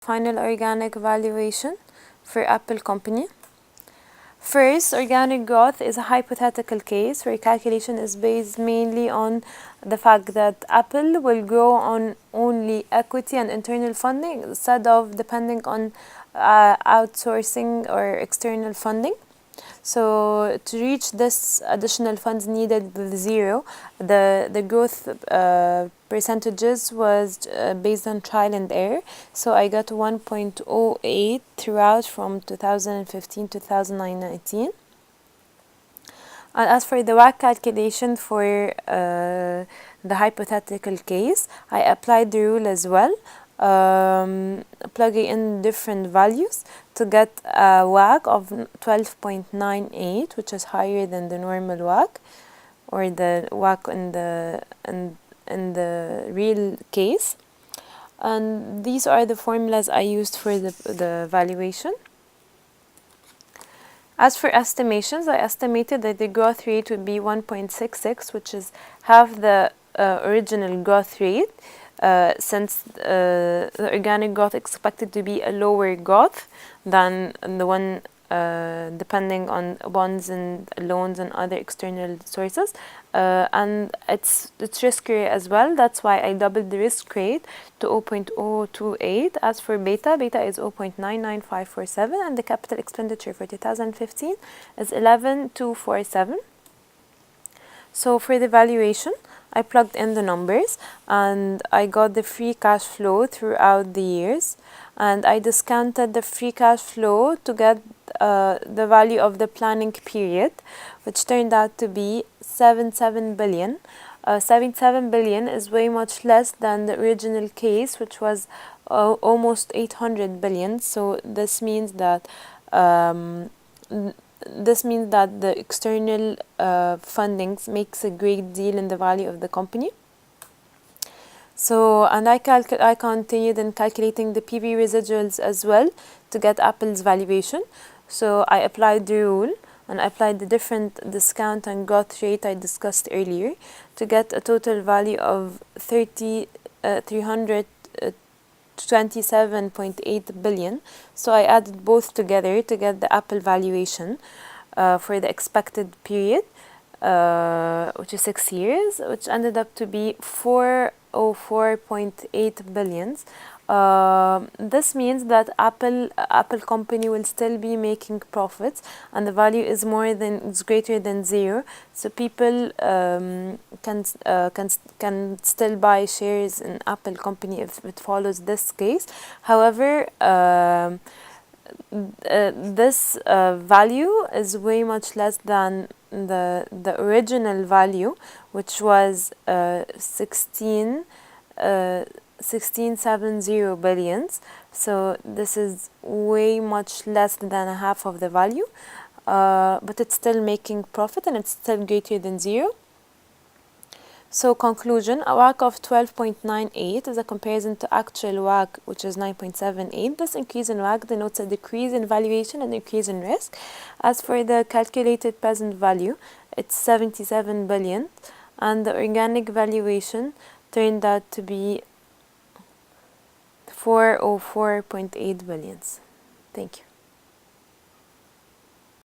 Final organic valuation for Apple company. First, organic growth is a hypothetical case where calculation is based mainly on the fact that Apple will grow on only equity and internal funding instead of depending on outsourcing or external funding. So to reach this additional funds needed with zero, the growth percentages was based on trial and error. So I got 1.08 throughout from 2015 to 2019. And as for the WACC calculation for the hypothetical case, I applied the rule as well, plugging in different values to get a WACC of 12.98, which is higher than the normal WACC or the WACC in the real case. And these are the formulas I used for the valuation. As for estimations, I estimated that the growth rate would be 1.66, which is half the original growth rate, since the organic growth expected to be a lower growth than the one depending on bonds and loans and other external sources, and it's riskier as well. That's why I doubled the risk rate to 0.028. As for beta is 0.99547, and the capital expenditure for 2015 is 11,247. So for the valuation, I plugged in the numbers and I got the free cash flow throughout the years, and I discounted the free cash flow to get the value of the planning period, which turned out to be 77 billion. 77 billion is way much less than the original case, which was almost 800 billion. So this means that the external fundings makes a great deal in the value of the company. So, and I continued in calculating the PV residuals as well to get Apple's valuation. So I applied the rule and I applied the different discount and growth rate I discussed earlier to get a total value of 327.8 billion. So I added both together to get the Apple valuation for the expected period, which is 6 years, which ended up to be 404.8 billions. This means that Apple company will still be making profits, and the value is greater than zero. So people can still buy shares in Apple company if it follows this case. However, this value is way much less than the original value, which was 1670 billions. So this is way much less than half of the value, but it's still making profit and it's still greater than zero. So conclusion, a WACC of 12.98 is a comparison to actual WACC, which is 9.78. This increase in WACC denotes a decrease in valuation and increase in risk. As for the calculated present value, it's 77 billion, and the organic valuation turned out to be 404.8 billions. Thank you.